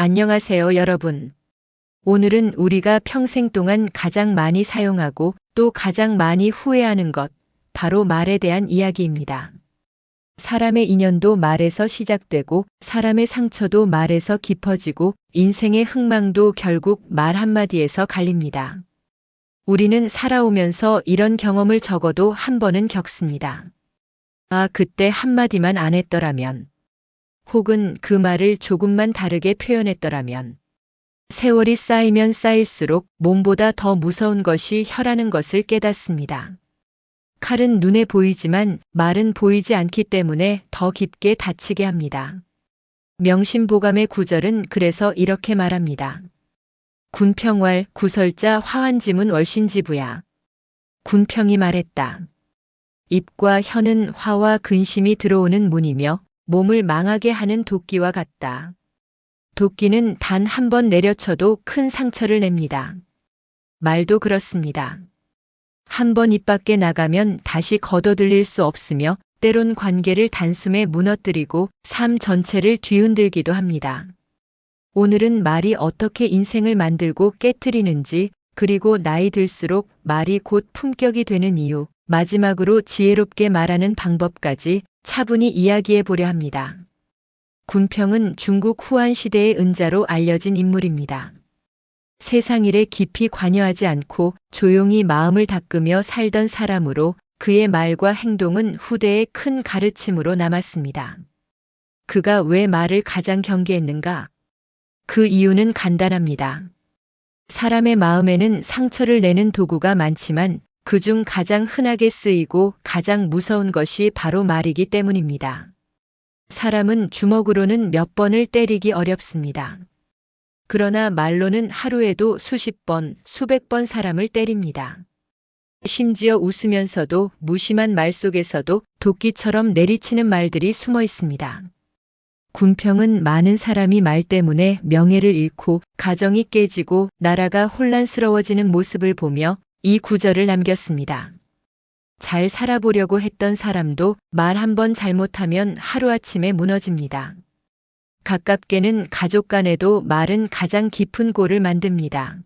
안녕하세요, 여러분. 오늘은 우리가 평생 동안 가장 많이 사용하고 또 가장 많이 후회하는 것, 바로 말에 대한 이야기입니다. 사람의 인연도 말에서 시작되고 사람의 상처도 말에서 깊어지고 인생의 흥망도 결국 말 한마디에서 갈립니다. 우리는 살아오면서 이런 경험을 적어도 한 번은 겪습니다. 아, 그때 한마디만 안 했더라면. 혹은 그 말을 조금만 다르게 표현했더라면. 세월이 쌓이면 쌓일수록 몸보다 더 무서운 것이 혀라는 것을 깨닫습니다. 칼은 눈에 보이지만 말은 보이지 않기 때문에 더 깊게 다치게 합니다. 명심보감의 구절은 그래서 이렇게 말합니다. 군평왈 구설자 화환지문 월신지부야. 군평이 말했다. 입과 혀는 화와 근심이 들어오는 문이며 몸을 망하게 하는 도끼와 같다. 도끼는 단 한 번 내려쳐도 큰 상처를 냅니다. 말도 그렇습니다. 한 번 입 밖에 나가면 다시 걷어들일 수 없으며 때론 관계를 단숨에 무너뜨리고 삶 전체를 뒤흔들기도 합니다. 오늘은 말이 어떻게 인생을 만들고 깨트리는지, 그리고 나이 들수록 말이 곧 품격이 되는 이유, 마지막으로 지혜롭게 말하는 방법까지 차분히 이야기해 보려 합니다. 군평은 중국 후한 시대의 은자로 알려진 인물입니다. 세상 일에 깊이 관여하지 않고 조용히 마음을 닦으며 살던 사람으로 그의 말과 행동은 후대에 큰 가르침으로 남았습니다. 그가 왜 말을 가장 경계했는가? 그 이유는 간단합니다. 사람의 마음에는 상처를 내는 도구가 많지만 그중 가장 흔하게 쓰이고 가장 무서운 것이 바로 말이기 때문입니다. 사람은 주먹으로는 몇 번을 때리기 어렵습니다. 그러나 말로는 하루에도 수십 번, 수백 번 사람을 때립니다. 심지어 웃으면서도 무심한 말 속에서도 도끼처럼 내리치는 말들이 숨어 있습니다. 군평은 많은 사람이 말 때문에 명예를 잃고 가정이 깨지고 나라가 혼란스러워지는 모습을 보며 이 구절을 남겼습니다. 잘 살아보려고 했던 사람도 말 한 번 잘못하면 하루아침에 무너집니다. 가깝게는 가족 간에도 말은 가장 깊은 골을 만듭니다.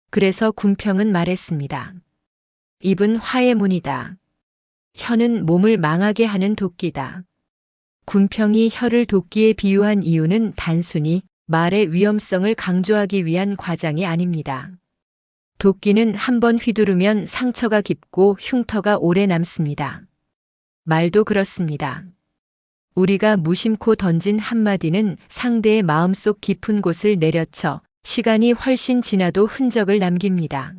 그래서 군평은 말했습니다. 입은 화의 문이다. 혀는 몸을 망하게 하는 도끼다. 군평이 혀를 도끼에 비유한 이유는 단순히 말의 위험성을 강조하기 위한 과장이 아닙니다. 도끼는 한 번 휘두르면 상처가 깊고 흉터가 오래 남습니다. 말도 그렇습니다. 우리가 무심코 던진 한마디는 상대의 마음속 깊은 곳을 내려쳐 시간이 훨씬 지나도 흔적을 남깁니다.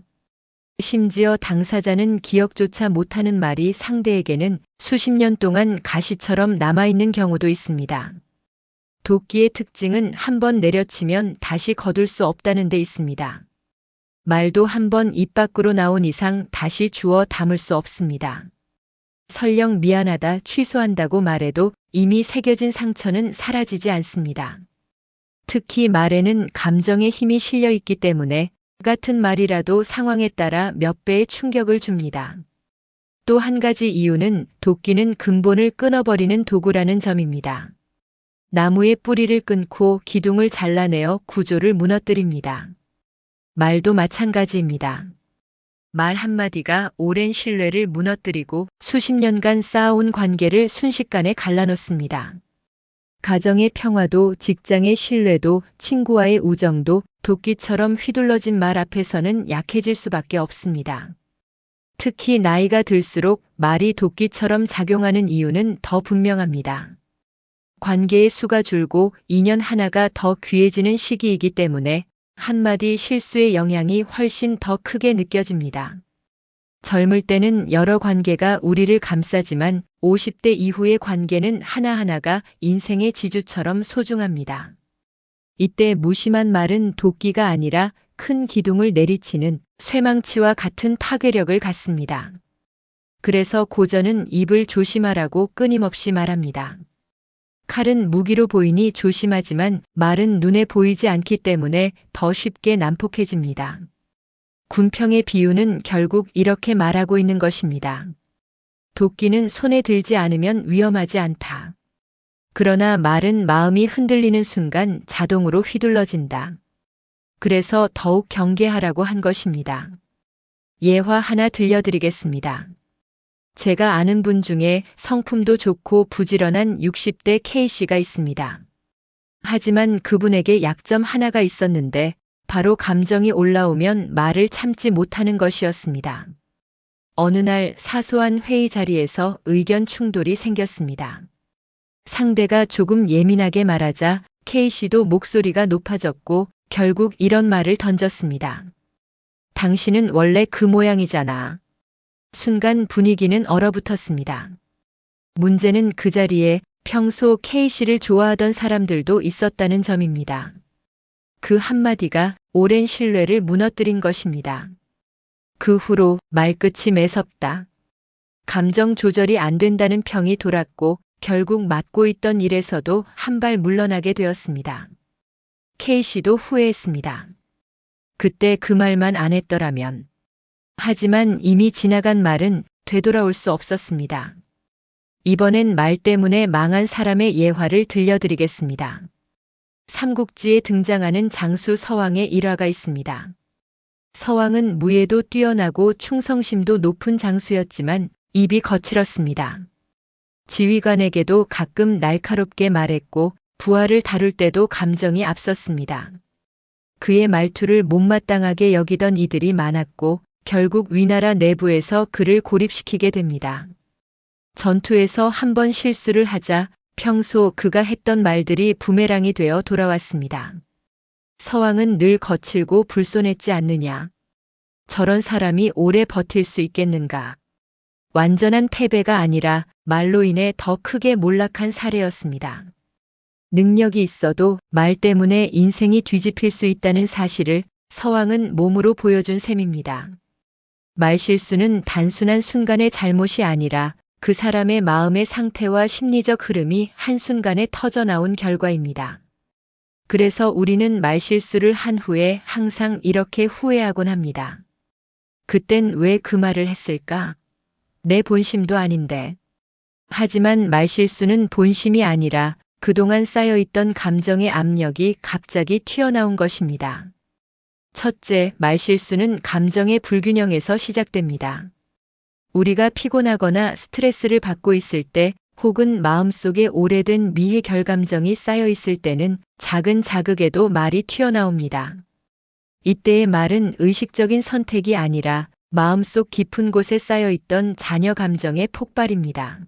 심지어 당사자는 기억조차 못하는 말이 상대에게는 수십 년 동안 가시처럼 남아있는 경우도 있습니다. 도끼의 특징은 한 번 내려치면 다시 거둘 수 없다는 데 있습니다. 말도 한 번 입 밖으로 나온 이상 다시 주워 담을 수 없습니다. 설령 미안하다, 취소한다고 말해도 이미 새겨진 상처는 사라지지 않습니다. 특히 말에는 감정의 힘이 실려 있기 때문에 같은 말이라도 상황에 따라 몇 배의 충격을 줍니다. 또 한 가지 이유는 도끼는 근본을 끊어버리는 도구라는 점입니다. 나무의 뿌리를 끊고 기둥을 잘라내어 구조를 무너뜨립니다. 말도 마찬가지입니다. 말 한마디가 오랜 신뢰를 무너뜨리고 수십 년간 쌓아온 관계를 순식간에 갈라놓습니다. 가정의 평화도, 직장의 신뢰도, 친구와의 우정도 도끼처럼 휘둘러진 말 앞에서는 약해질 수밖에 없습니다. 특히 나이가 들수록 말이 도끼처럼 작용하는 이유는 더 분명합니다. 관계의 수가 줄고 인연 하나가 더 귀해지는 시기이기 때문에 한마디 실수의 영향이 훨씬 더 크게 느껴집니다. 젊을 때는 여러 관계가 우리를 감싸지만 50대 이후의 관계는 하나하나가 인생의 지주처럼 소중합니다. 이때 무심한 말은 도끼가 아니라 큰 기둥을 내리치는 쇠망치와 같은 파괴력을 갖습니다. 그래서 고전은 입을 조심하라고 끊임없이 말합니다. 칼은 무기로 보이니 조심하지만 말은 눈에 보이지 않기 때문에 더 쉽게 난폭해집니다. 군평의 비유는 결국 이렇게 말하고 있는 것입니다. 도끼는 손에 들지 않으면 위험하지 않다. 그러나 말은 마음이 흔들리는 순간 자동으로 휘둘러진다. 그래서 더욱 경계하라고 한 것입니다. 예화 하나 들려드리겠습니다. 제가 아는 분 중에 성품도 좋고 부지런한 60대 K씨가 있습니다. 하지만 그분에게 약점 하나가 있었는데 바로 감정이 올라오면 말을 참지 못하는 것이었습니다. 어느 날 사소한 회의 자리에서 의견 충돌이 생겼습니다. 상대가 조금 예민하게 말하자 K씨도 목소리가 높아졌고 결국 이런 말을 던졌습니다. 당신은 원래 그 모양이잖아. 순간 분위기는 얼어붙었습니다. 문제는 그 자리에 평소 K씨를 좋아하던 사람들도 있었다는 점입니다. 그 한마디가 오랜 신뢰를 무너뜨린 것입니다. 그 후로 말끝이 매섭다. 감정 조절이 안 된다는 평이 돌았고 결국 맡고 있던 일에서도 한 발 물러나게 되었습니다. K씨도 후회했습니다. 그때 그 말만 안 했더라면. 하지만 이미 지나간 말은 되돌아올 수 없었습니다. 이번엔 말 때문에 망한 사람의 예화를 들려드리겠습니다. 삼국지에 등장하는 장수 서왕의 일화가 있습니다. 서왕은 무예도 뛰어나고 충성심도 높은 장수였지만 입이 거칠었습니다. 지휘관에게도 가끔 날카롭게 말했고 부하를 다룰 때도 감정이 앞섰습니다. 그의 말투를 못마땅하게 여기던 이들이 많았고 결국 위나라 내부에서 그를 고립시키게 됩니다. 전투에서 한 번 실수를 하자 평소 그가 했던 말들이 부메랑이 되어 돌아왔습니다. 서왕은 늘 거칠고 불손했지 않느냐. 저런 사람이 오래 버틸 수 있겠는가. 완전한 패배가 아니라 말로 인해 더 크게 몰락한 사례였습니다. 능력이 있어도 말 때문에 인생이 뒤집힐 수 있다는 사실을 서왕은 몸으로 보여준 셈입니다. 말실수는 단순한 순간의 잘못이 아니라 그 사람의 마음의 상태와 심리적 흐름이 한순간에 터져나온 결과입니다. 그래서 우리는 말실수를 한 후에 항상 이렇게 후회하곤 합니다. 그땐 왜 그 말을 했을까? 내 본심도 아닌데. 하지만 말실수는 본심이 아니라 그동안 쌓여있던 감정의 압력이 갑자기 튀어나온 것입니다. 첫째, 말실수는 감정의 불균형에서 시작됩니다. 우리가 피곤하거나 스트레스를 받고 있을 때 혹은 마음속에 오래된 미해 결감정이 쌓여 있을 때는 작은 자극에도 말이 튀어나옵니다. 이때의 말은 의식적인 선택이 아니라 마음속 깊은 곳에 쌓여 있던 잔여 감정의 폭발입니다.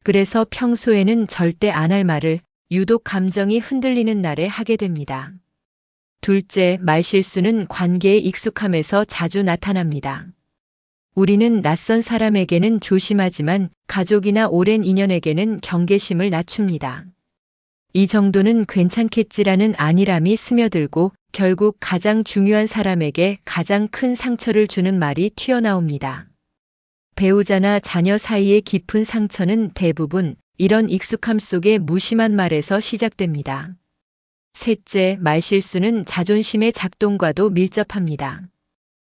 그래서 평소에는 절대 안 할 말을 유독 감정이 흔들리는 날에 하게 됩니다. 둘째, 말실수는 관계에 익숙함에서 자주 나타납니다. 우리는 낯선 사람에게는 조심하지만 가족이나 오랜 인연에게는 경계심을 낮춥니다. 이 정도는 괜찮겠지라는 안일함이 스며들고 결국 가장 중요한 사람에게 가장 큰 상처를 주는 말이 튀어나옵니다. 배우자나 자녀 사이의 깊은 상처는 대부분 이런 익숙함 속의 무심한 말에서 시작됩니다. 셋째, 말실수는 자존심의 작동과도 밀접합니다.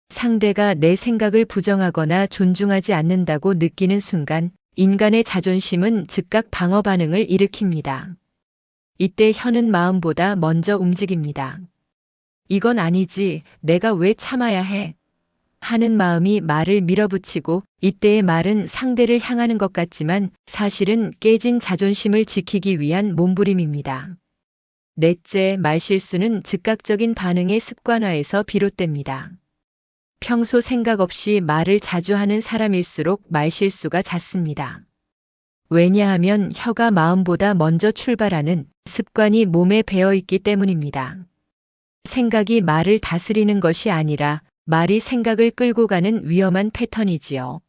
상대가 내 생각을 부정하거나 존중하지 않는다고 느끼는 순간 인간의 자존심은 즉각 방어 반응을 일으킵니다. 이때 혀는 마음보다 먼저 움직입니다. 이건 아니지, 내가 왜 참아야 해? 하는 마음이 말을 밀어붙이고 이때의 말은 상대를 향하는 것 같지만 사실은 깨진 자존심을 지키기 위한 몸부림입니다. 넷째, 말실수는 즉각적인 반응의 습관화에서 비롯됩니다. 평소 생각 없이 말을 자주 하는 사람일수록 말실수가 잦습니다. 왜냐하면 혀가 마음보다 먼저 출발하는 습관이 몸에 배어 있기 때문입니다. 생각이 말을 다스리는 것이 아니라 말이 생각을 끌고 가는 위험한 패턴이지요.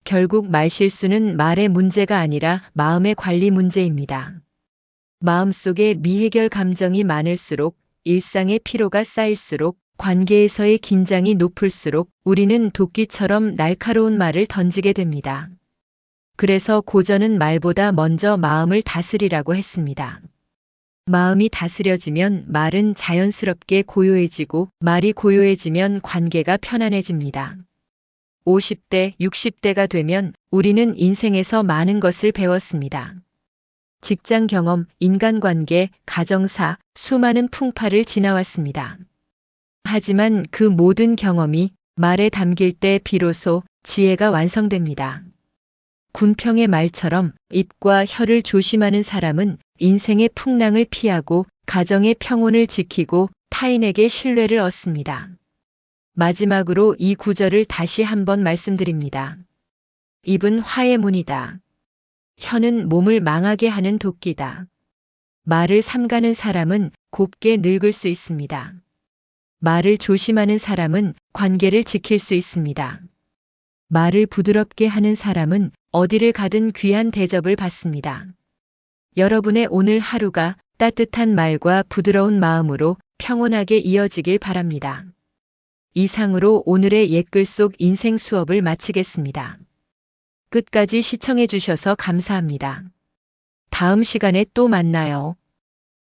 결국 말실수는 말의 문제가 아니라 마음의 관리 문제입니다. 마음속에 미해결 감정이 많을수록 일상의 피로가 쌓일수록 관계에서의 긴장이 높을수록 우리는 도끼처럼 날카로운 말을 던지게 됩니다. 그래서 고전은 말보다 먼저 마음을 다스리라고 했습니다. 마음이 다스려지면 말은 자연스럽게 고요해지고 말이 고요해지면 관계가 편안해집니다. 50대, 60대가 되면 우리는 인생에서 많은 것을 배웠습니다. 직장 경험, 인간관계, 가정사, 수많은 풍파를 지나왔습니다. 하지만 그 모든 경험이 말에 담길 때 비로소 지혜가 완성됩니다. 군평의 말처럼 입과 혀를 조심하는 사람은 인생의 풍랑을 피하고 가정의 평온을 지키고 타인에게 신뢰를 얻습니다. 마지막으로 이 구절을 다시 한번 말씀드립니다. 입은 화의 문이다. 혀는 몸을 망하게 하는 도끼다. 말을 삼가는 사람은 곱게 늙을 수 있습니다. 말을 조심하는 사람은 관계를 지킬 수 있습니다. 말을 부드럽게 하는 사람은 어디를 가든 귀한 대접을 받습니다. 여러분의 오늘 하루가 따뜻한 말과 부드러운 마음으로 평온하게 이어지길 바랍니다. 이상으로 오늘의 옛글 속 인생 수업을 마치겠습니다. 끝까지 시청해 주셔서 감사합니다. 다음 시간에 또 만나요.